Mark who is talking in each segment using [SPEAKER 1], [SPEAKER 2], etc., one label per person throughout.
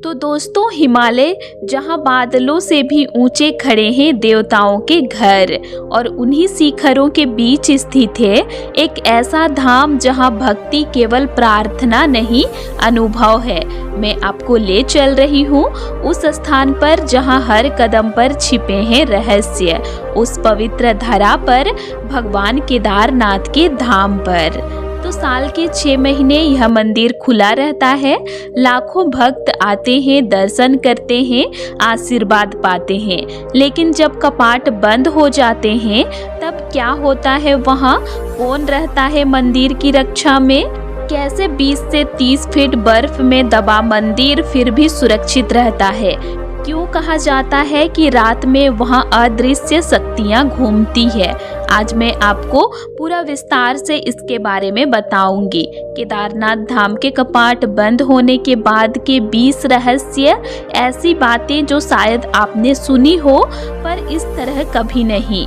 [SPEAKER 1] तो दोस्तों, हिमालय जहाँ बादलों से भी ऊंचे खड़े हैं देवताओं के घर, और उन्हीं शिखरों के बीच स्थित है एक ऐसा धाम जहाँ भक्ति केवल प्रार्थना नहीं, अनुभव है। मैं आपको ले चल रही हूँ उस स्थान पर जहाँ हर कदम पर छिपे हैं रहस्य, उस पवित्र धरा पर, भगवान केदारनाथ के धाम पर। तो साल के 6 महीने यह मंदिर खुला रहता है। लाखों भक्त आते हैं, दर्शन करते हैं, आशीर्वाद पाते हैं। लेकिन जब कपाट बंद हो जाते हैं तब क्या होता है वहाँ? कौन रहता है मंदिर की रक्षा में? कैसे 20 से 30 फीट बर्फ में दबा मंदिर फिर भी सुरक्षित रहता है? क्यों कहा जाता है कि रात में वहां अदृश्य शक्तियां घूमती है? आज मैं आपको पूरा विस्तार से इसके बारे में बताऊंगी। केदारनाथ धाम के कपाट बंद होने के बाद के 20 रहस्य, ऐसी बातें जो शायद आपने सुनी हो पर इस तरह कभी नहीं।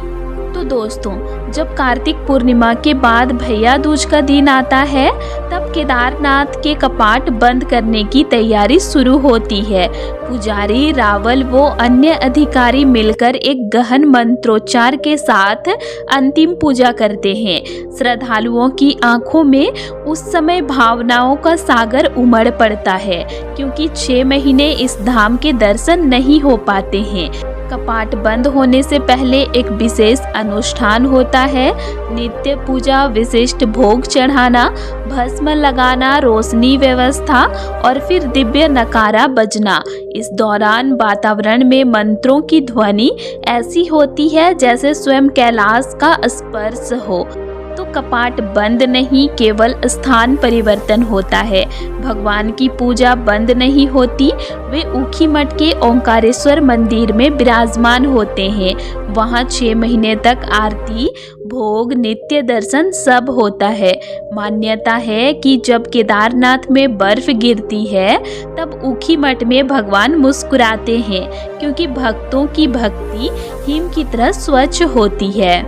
[SPEAKER 1] तो दोस्तों, जब कार्तिक पूर्णिमा के बाद भैया दूज का दिन आता है तब केदारनाथ के कपाट बंद करने की तैयारी शुरू होती है। पुजारी, रावल वो अन्य अधिकारी मिलकर एक गहन मंत्रोच्चार के साथ अंतिम पूजा करते हैं। श्रद्धालुओं की आंखों में उस समय भावनाओं का सागर उमड़ पड़ता है, क्योंकि 6 महीने इस धाम के दर्शन नहीं हो पाते हैं। कपाट बंद होने से पहले एक विशेष अनुष्ठान होता है। नित्य पूजा, विशिष्ट भोग चढ़ाना, भस्म लगाना, रोशनी व्यवस्था और फिर दिव्य नकारा बजना। इस दौरान वातावरण में मंत्रों की ध्वनि ऐसी होती है जैसे स्वयं कैलाश का स्पर्श हो। तो कपाट बंद नहीं, केवल स्थान परिवर्तन होता है। भगवान की पूजा बंद नहीं होती। वे ऊखीमठ के ओंकारेश्वर मंदिर में विराजमान होते हैं। वहाँ 6 महीने तक आरती, भोग, नित्य दर्शन सब होता है। मान्यता है कि जब केदारनाथ में बर्फ गिरती है तब ऊखीमठ में भगवान मुस्कुराते हैं, क्योंकि भक्तों की भक्ति हिम की तरह स्वच्छ होती है।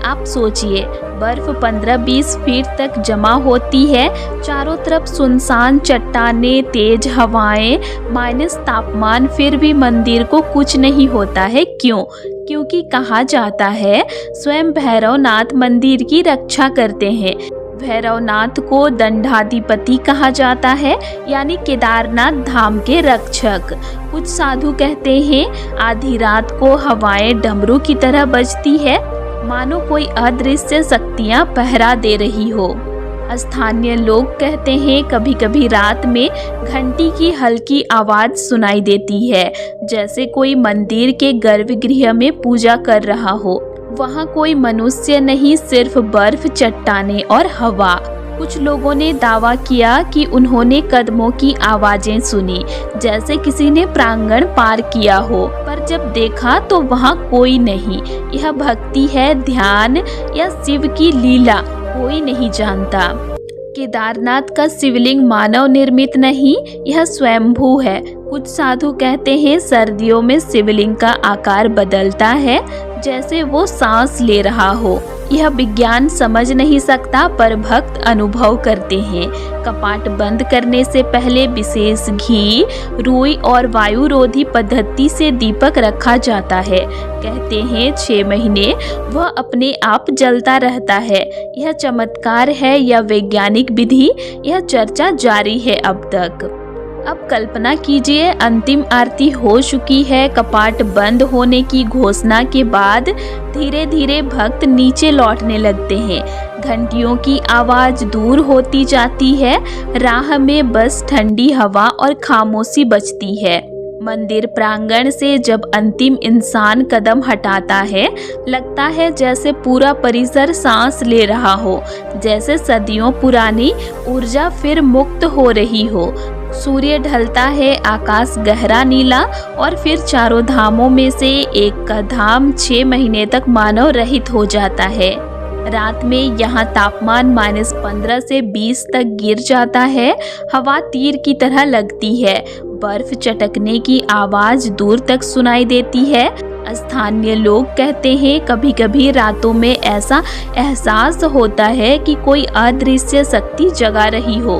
[SPEAKER 1] आप सोचिए, बर्फ 15-20 फीट तक जमा होती है। चारों तरफ सुनसान चट्टानें, तेज हवाएं, माइनस तापमान, फिर भी मंदिर को कुछ नहीं होता है। क्यों? क्योंकि कहा जाता है स्वयं भैरवनाथ मंदिर की रक्षा करते हैं। भैरवनाथ को दंडाधिपति कहा जाता है, यानी केदारनाथ धाम के रक्षक। कुछ साधु कहते हैं आधी रात को हवाएं डमरू की तरह बजती है, मानो कोई अदृश्य शक्तियां पहरा दे रही हो। स्थानीय लोग कहते हैं कभी कभी रात में घंटी की हल्की आवाज सुनाई देती है, जैसे कोई मंदिर के गर्भगृह में पूजा कर रहा हो। वहाँ कोई मनुष्य नहीं, सिर्फ बर्फ, चट्टानें और हवा। कुछ लोगों ने दावा किया कि उन्होंने कदमों की आवाजें सुनी, जैसे किसी ने प्रांगण पार किया हो, पर जब देखा तो वहाँ कोई नहीं। यह भक्ति है, ध्यान या शिव की लीला, कोई नहीं जानता। केदारनाथ का शिवलिंग मानव निर्मित नहीं, यह स्वयंभू है। कुछ साधु कहते हैं सर्दियों में शिवलिंग का आकार बदलता है, जैसे वो सांस ले रहा हो। यह विज्ञान समझ नहीं सकता, पर भक्त अनुभव करते हैं। कपाट बंद करने से पहले विशेष घी, रुई और वायुरोधी पद्धति से दीपक रखा जाता है। कहते हैं 6 महीने वह अपने आप जलता रहता है। यह चमत्कार है या वैज्ञानिक विधि, यह चर्चा जारी है अब तक। अब कल्पना कीजिए, अंतिम आरती हो चुकी है। कपाट बंद होने की घोषणा के बाद धीरे धीरे भक्त नीचे लौटने लगते हैं। घंटियों की आवाज दूर होती जाती है। राह में बस ठंडी हवा और खामोशी बचती है। मंदिर प्रांगण से जब अंतिम इंसान कदम हटाता है, लगता है जैसे पूरा परिसर सांस ले रहा हो, जैसे सदियों पुरानी ऊर्जा फिर मुक्त हो रही हो। सूर्य ढलता है, आकाश गहरा नीला, और फिर चारों धामों में से एक का धाम 6 महीने तक मानव रहित हो जाता है। रात में यहाँ तापमान -15 से 20 तक गिर जाता है। हवा तीर की तरह लगती है। बर्फ चटकने की आवाज दूर तक सुनाई देती है। स्थानीय लोग कहते हैं कभी कभी रातों में ऐसा एहसास होता है कि कोई अदृश्य शक्ति जगा रही हो।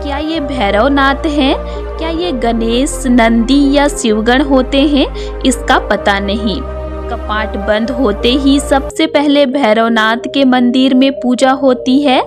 [SPEAKER 1] क्या ये भैरवनाथ हैं? क्या ये गणेश, नंदी या शिवगण होते हैं? इसका पता नहीं। कपाट बंद होते ही सबसे पहले भैरवनाथ के मंदिर में पूजा होती है।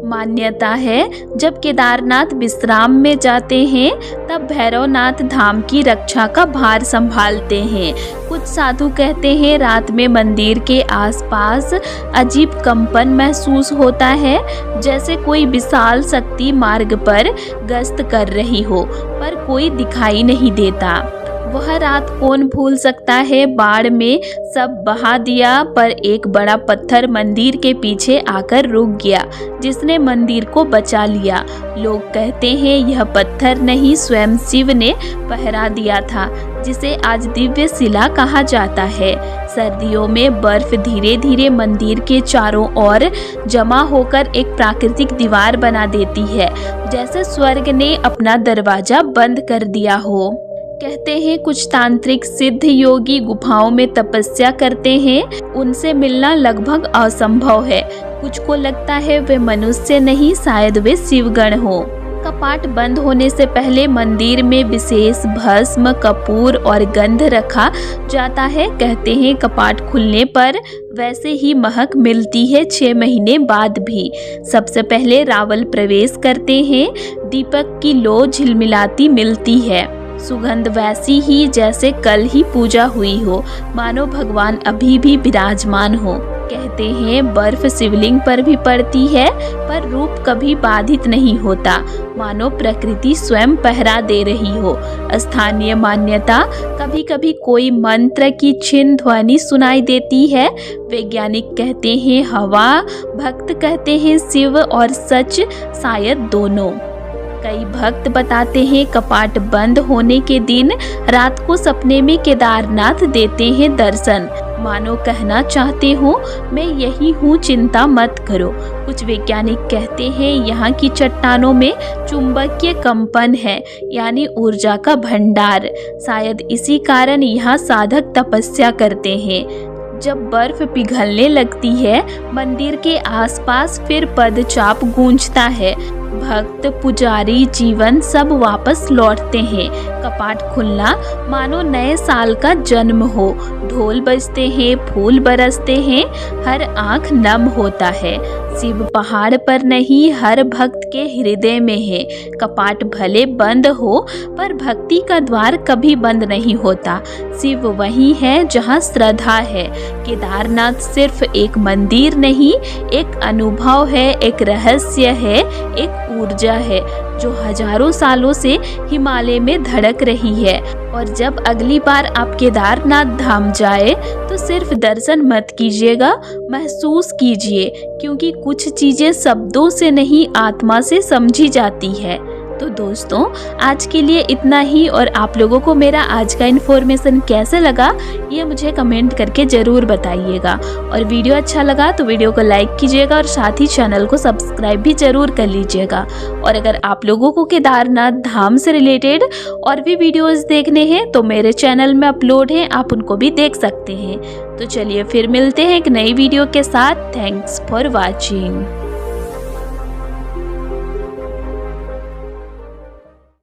[SPEAKER 1] मान्यता है जब केदारनाथ विश्राम में जाते हैं तब भैरवनाथ धाम की रक्षा का भार संभालते हैं। कुछ साधु कहते हैं रात में मंदिर के आसपास अजीब कंपन महसूस होता है, जैसे कोई विशाल शक्ति मार्ग पर गश्त कर रही हो, पर कोई दिखाई नहीं देता। वह रात कौन भूल सकता है। बाढ़ में सब बहा दिया, पर एक बड़ा पत्थर मंदिर के पीछे आकर रुक गया, जिसने मंदिर को बचा लिया। लोग कहते हैं यह पत्थर नहीं, स्वयं शिव ने पहरा दिया था, जिसे आज दिव्य शिला कहा जाता है। सर्दियों में बर्फ धीरे धीरे मंदिर के चारों ओर जमा होकर एक प्राकृतिक दीवार बना देती है, जैसे स्वर्ग ने अपना दरवाजा बंद कर दिया हो। कहते हैं कुछ तांत्रिक सिद्ध योगी गुफाओं में तपस्या करते हैं, उनसे मिलना लगभग असंभव है। कुछ को लगता है वे मनुष्य नहीं, शायद वे शिवगण हो। कपाट बंद होने से पहले मंदिर में विशेष भस्म, कपूर और गंध रखा जाता है। कहते हैं कपाट खुलने पर वैसे ही महक मिलती है 6 महीने बाद भी। सबसे पहले रावल प्रवेश करते हैं, दीपक की लौ झिलमिलाती मिलती है। सुगंध वैसी ही जैसे कल ही पूजा हुई हो, मानो भगवान अभी भी विराजमान हो। कहते हैं बर्फ शिवलिंग पर भी पड़ती है, पर रूप कभी बाधित नहीं होता, मानो प्रकृति स्वयं पहरा दे रही हो। स्थानीय मान्यता, कभी कभी कोई मंत्र की छिन्न ध्वनि सुनाई देती है। वैज्ञानिक कहते हैं हवा, भक्त कहते हैं शिव, और सच शायद दोनों। कई भक्त बताते हैं कपाट बंद होने के दिन रात को सपने में केदारनाथ देते हैं दर्शन, मानो कहना चाहते हो मैं यही हूँ, चिंता मत करो। कुछ वैज्ञानिक कहते हैं यहाँ की चट्टानों में चुंबकीय कंपन है, यानी ऊर्जा का भंडार। शायद इसी कारण यहाँ साधक तपस्या करते हैं। जब बर्फ पिघलने लगती है मंदिर के आसपास फिर पदचाप गूंजता है। भक्त, पुजारी, जीवन सब वापस लौटते हैं। कपाट खुलना मानो नए साल का जन्म हो। ढोल बजते हैं, फूल बरसते हैं, हर आंख नम होता है। शिव पहाड़ पर नहीं, हर भक्त के हृदय में है। कपाट भले बंद हो, पर भक्ति का द्वार कभी बंद नहीं होता। शिव वही है जहाँ श्रद्धा है। केदारनाथ सिर्फ एक मंदिर नहीं, एक अनुभव है, एक रहस्य है, एक ऊर्जा है जो हजारों सालों से हिमालय में धड़क रही है। और जब अगली बार आप केदारनाथ धाम जाए तो सिर्फ दर्शन मत कीजिएगा, महसूस कीजिए, क्योंकि कुछ चीजें शब्दों से नहीं आत्मा से समझी जाती है। तो दोस्तों आज के लिए इतना ही, और आप लोगों को मेरा आज का इन्फॉर्मेशन कैसे लगा ये मुझे कमेंट करके ज़रूर बताइएगा। और वीडियो अच्छा लगा तो वीडियो को लाइक कीजिएगा और साथ ही चैनल को सब्सक्राइब भी ज़रूर कर लीजिएगा। और अगर आप लोगों को केदारनाथ धाम से रिलेटेड और भी वीडियोज़ देखने हैं तो मेरे चैनल में अपलोड हैं, आप उनको भी देख सकते हैं। तो चलिए फिर मिलते हैं एक नई वीडियो के साथ। Thanks for watching.